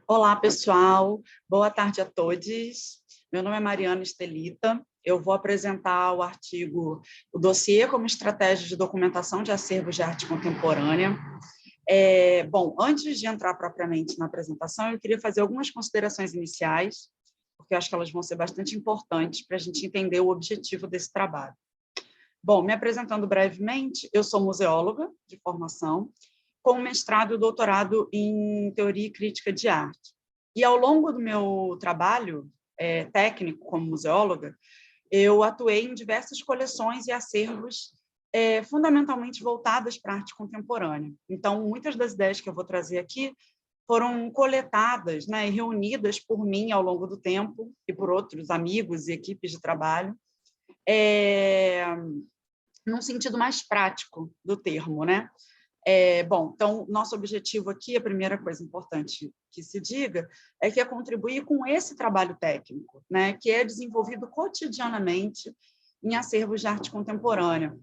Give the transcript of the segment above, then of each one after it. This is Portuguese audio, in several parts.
Olá, pessoal. Boa tarde a todos. Meu nome é Mariana Estelita. Eu vou apresentar o artigo O Dossiê como Estratégia de Documentação de Acervos de Arte Contemporânea. Bom, antes de entrar propriamente na apresentação, eu queria fazer algumas considerações iniciais, porque eu acho que elas vão ser bastante importantes para a gente entender o objetivo desse trabalho. Bom, me apresentando brevemente, eu sou museóloga de formação, com mestrado e doutorado em Teoria e Crítica de Arte. E, ao longo do meu trabalho técnico como museóloga, eu atuei em diversas coleções e acervos fundamentalmente voltadas para a arte contemporânea. Então, muitas das ideias que eu vou trazer aqui foram coletadas, né, e reunidas por mim ao longo do tempo e por outros amigos e equipes de trabalho, num sentido mais prático do termo, né? Bom, então, nosso objetivo aqui, a primeira coisa importante que se diga, é que é contribuir com esse trabalho técnico, né, que é desenvolvido cotidianamente em acervos de arte contemporânea.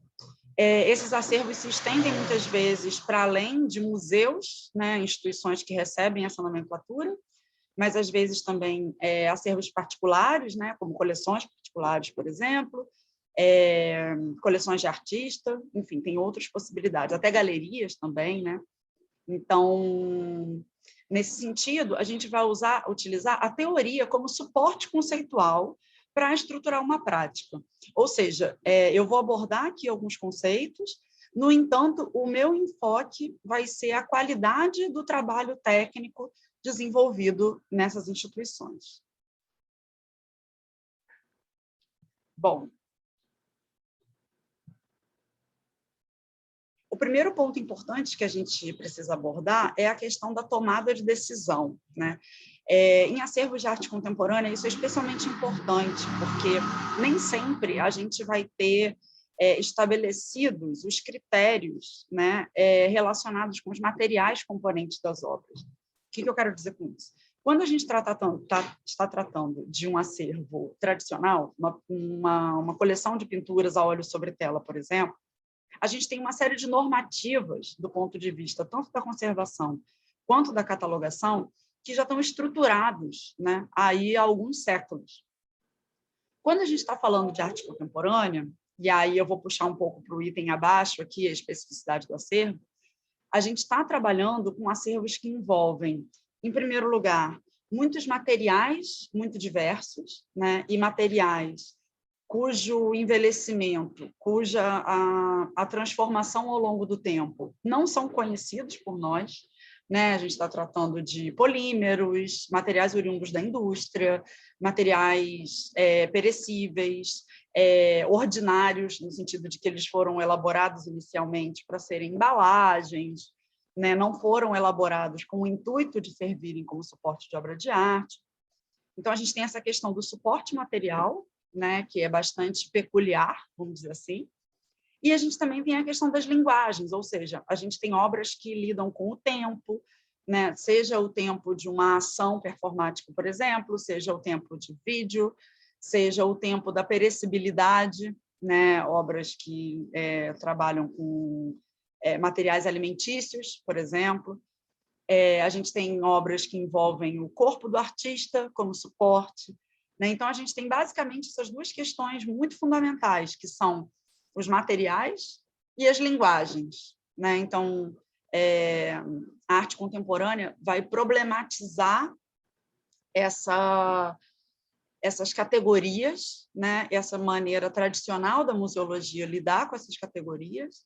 Esses acervos se estendem, muitas vezes, para além de museus, né, instituições que recebem essa nomenclatura, mas, às vezes, também acervos particulares, né, como coleções particulares, por exemplo, coleções de artista, enfim, tem outras possibilidades, até galerias também, né? Então, nesse sentido, a gente vai utilizar a teoria como suporte conceitual para estruturar uma prática. Ou seja, eu vou abordar aqui alguns conceitos, no entanto, o meu enfoque vai ser a qualidade do trabalho técnico desenvolvido nessas instituições. Bom, o primeiro ponto importante que a gente precisa abordar é a questão da tomada de decisão, né? Em acervos de arte contemporânea, isso é especialmente importante, porque nem sempre a gente vai ter estabelecidos os critérios, né, relacionados com os materiais componentes das obras. O que eu quero dizer com isso? Quando a gente está tratando de um acervo tradicional, uma coleção de pinturas a óleo sobre tela, por exemplo, a gente tem uma série de normativas do ponto de vista tanto da conservação quanto da catalogação que já estão estruturados, né, aí há alguns séculos. Quando a gente está falando de arte contemporânea, e aí eu vou puxar um pouco para o item abaixo aqui, a especificidade do acervo, a gente está trabalhando com acervos que envolvem, em primeiro lugar, muitos materiais muito diversos, né, e materiais cujo envelhecimento, cuja a transformação ao longo do tempo não são conhecidos por nós, né? A gente está tratando de polímeros, materiais oriundos da indústria, materiais perecíveis, ordinários, no sentido de que eles foram elaborados inicialmente para serem embalagens, né? Não foram elaborados com o intuito de servirem como suporte de obra de arte. Então, a gente tem essa questão do suporte material, né, que é bastante peculiar, vamos dizer assim, e a gente também tem a questão das linguagens, ou seja, a gente tem obras que lidam com o tempo, né, seja o tempo de uma ação performática, por exemplo, seja o tempo de vídeo, seja o tempo da perecibilidade, né, obras que trabalham com materiais alimentícios, por exemplo. A gente tem obras que envolvem o corpo do artista como suporte, né? Então, a gente tem basicamente essas duas questões muito fundamentais, que são os materiais e as linguagens, né? Então, a arte contemporânea vai problematizar essas categorias, né? Essa maneira tradicional da museologia lidar com essas categorias.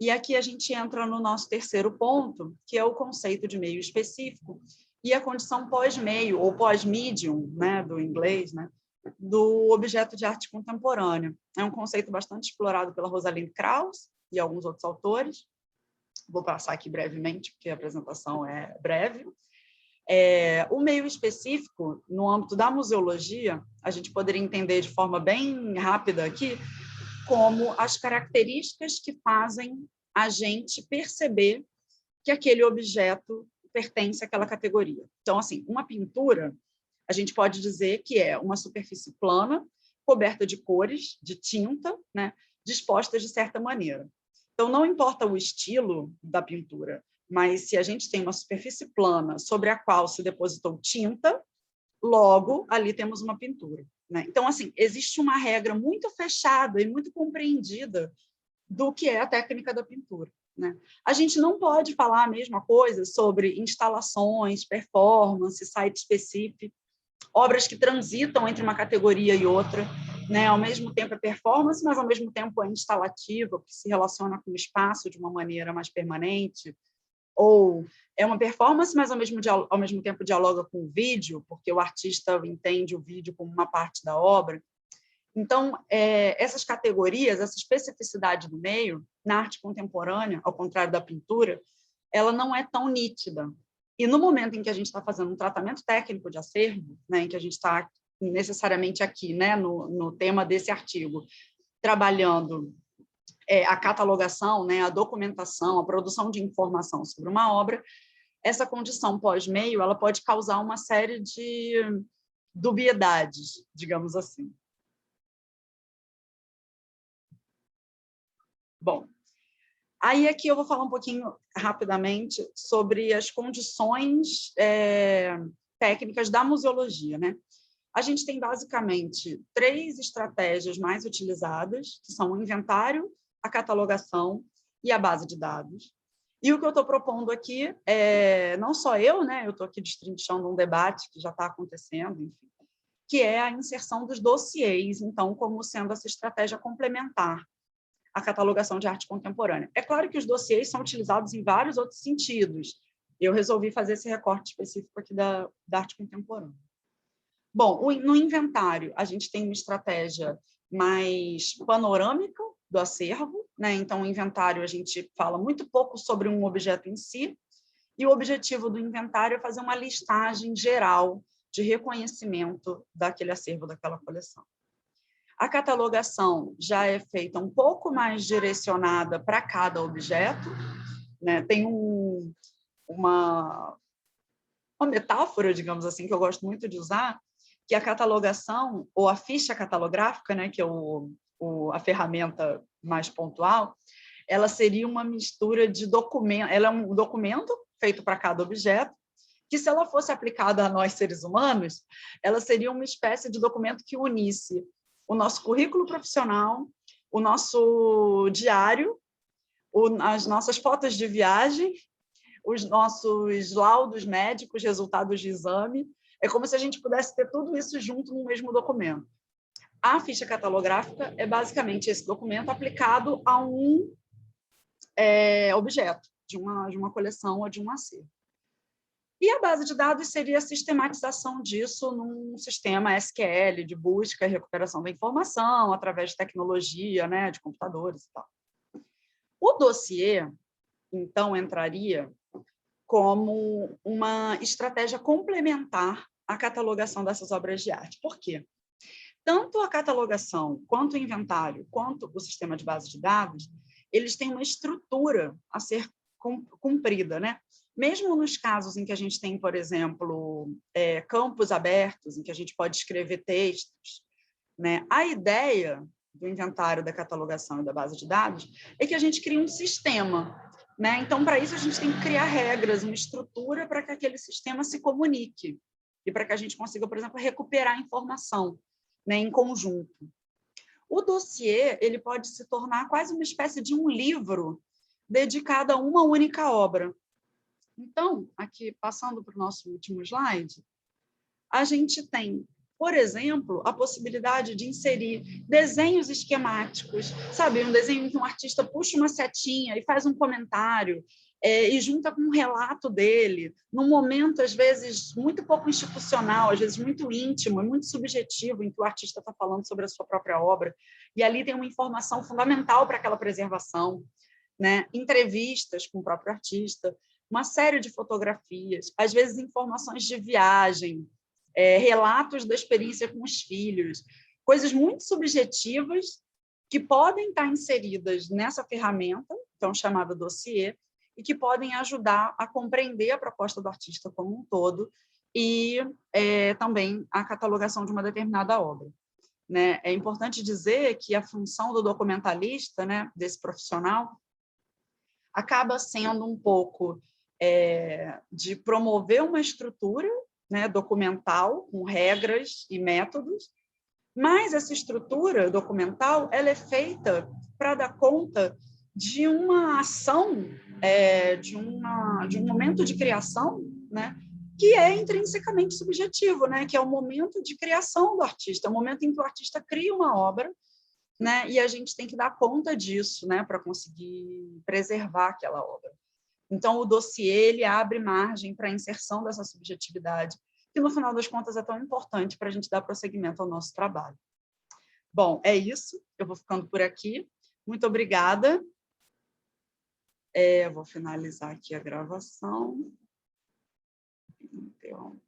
E aqui a gente entra no nosso terceiro ponto, que é o conceito de meio específico e a condição pós-meio, ou pós-medium, né, do inglês, né, do objeto de arte contemporânea. É um conceito bastante explorado pela Rosalind Krauss e alguns outros autores. Vou passar aqui brevemente, porque a apresentação é breve. O meio específico, no âmbito da museologia, a gente poderia entender de forma bem rápida aqui, como as características que fazem a gente perceber que aquele objeto pertence àquela categoria. Então, assim, uma pintura, a gente pode dizer que é uma superfície plana, coberta de cores, de tinta, né, dispostas de certa maneira. Então, não importa o estilo da pintura, mas se a gente tem uma superfície plana sobre a qual se depositou tinta, logo ali temos uma pintura, né? Então, assim, existe uma regra muito fechada e muito compreendida do que é a técnica da pintura, né? A gente não pode falar a mesma coisa sobre instalações, performance, site específico, obras que transitam entre uma categoria e outra, né? Ao mesmo tempo é performance, mas ao mesmo tempo é instalativa, que se relaciona com o espaço de uma maneira mais permanente, ou é uma performance, mas ao mesmo tempo dialoga com o vídeo, porque o artista entende o vídeo como uma parte da obra. Então, essas categorias, essa especificidade do meio, na arte contemporânea, ao contrário da pintura, ela não é tão nítida. E no momento em que a gente está fazendo um tratamento técnico de acervo, né, em que a gente está necessariamente aqui, né, no tema desse artigo, trabalhando a catalogação, né, a documentação, a produção de informação sobre uma obra, essa condição pós-meio ela pode causar uma série de dubiedades, digamos assim. Bom, aí aqui eu vou falar um pouquinho rapidamente sobre as condições técnicas da museologia, né? A gente tem basicamente 3 estratégias mais utilizadas, que são o inventário, a catalogação e a base de dados. E o que eu estou propondo aqui não só eu, né? Eu estou aqui destrinchando um debate que já está acontecendo, enfim, que é a inserção dos dossiês, então, como sendo essa estratégia complementar à catalogação de arte contemporânea. É claro que os dossiês são utilizados em vários outros sentidos. Eu resolvi fazer esse recorte específico aqui da arte contemporânea. Bom, no inventário, a gente tem uma estratégia mais panorâmica do acervo, né? Então, o inventário, a gente fala muito pouco sobre um objeto em si, e o objetivo do inventário é fazer uma listagem geral de reconhecimento daquele acervo, daquela coleção. A catalogação já é feita um pouco mais direcionada para cada objeto, né? Tem uma metáfora, digamos assim, que eu gosto muito de usar, que a catalogação, ou a ficha catalográfica, né, que é a ferramenta mais pontual, ela seria uma mistura de documento, ela é um documento feito para cada objeto, que se ela fosse aplicada a nós seres humanos, ela seria uma espécie de documento que unisse o nosso currículo profissional, o nosso diário, as nossas fotos de viagem, os nossos laudos médicos, resultados de exame. É como se a gente pudesse ter tudo isso junto no mesmo documento. A ficha catalográfica é basicamente esse documento aplicado a um objeto de uma coleção ou de um acervo. E a base de dados seria a sistematização disso num sistema SQL de busca e recuperação da informação através de tecnologia, né, de computadores e tal. O dossiê, então, entraria como uma estratégia complementar à catalogação dessas obras de arte. Por quê? Tanto a catalogação, quanto o inventário, quanto o sistema de base de dados, eles têm uma estrutura a ser cumprida, né? Mesmo nos casos em que a gente tem, por exemplo, campos abertos, em que a gente pode escrever textos, né? A ideia do inventário, da catalogação e da base de dados é que a gente crie um sistema, né? Então, para isso, a gente tem que criar regras, uma estrutura para que aquele sistema se comunique e para que a gente consiga, por exemplo, recuperar informação, né, em conjunto. O dossiê ele pode se tornar quase uma espécie de um livro dedicado a uma única obra. Então, aqui, passando para o nosso último slide, a gente tem, por exemplo, a possibilidade de inserir desenhos esquemáticos, sabe? Um desenho em que um artista puxa uma setinha e faz um comentário, e junta com um relato dele, num momento, às vezes, muito pouco institucional, às vezes muito íntimo e muito subjetivo, em que o artista está falando sobre a sua própria obra, e ali tem uma informação fundamental para aquela preservação, né? Entrevistas com o próprio artista, uma série de fotografias, às vezes informações de viagem, relatos da experiência com os filhos, coisas muito subjetivas que podem estar inseridas nessa ferramenta, então chamada dossiê, e que podem ajudar a compreender a proposta do artista como um todo e também a catalogação de uma determinada obra, né? É importante dizer que a função do documentalista, né, desse profissional, acaba sendo um pouco de promover uma estrutura, né, documental, com regras e métodos, mas essa estrutura documental ela é feita para dar conta de uma ação, de um momento de criação, né, que é intrinsecamente subjetivo, né, que é o momento de criação do artista, é o momento em que o artista cria uma obra, né, e a gente tem que dar conta disso, né, para conseguir preservar aquela obra. Então, o dossiê ele abre margem para a inserção dessa subjetividade, que, no final das contas, é tão importante para a gente dar prosseguimento ao nosso trabalho. Bom, é isso. Eu vou ficando por aqui. Muito obrigada. Vou finalizar aqui a gravação. Então...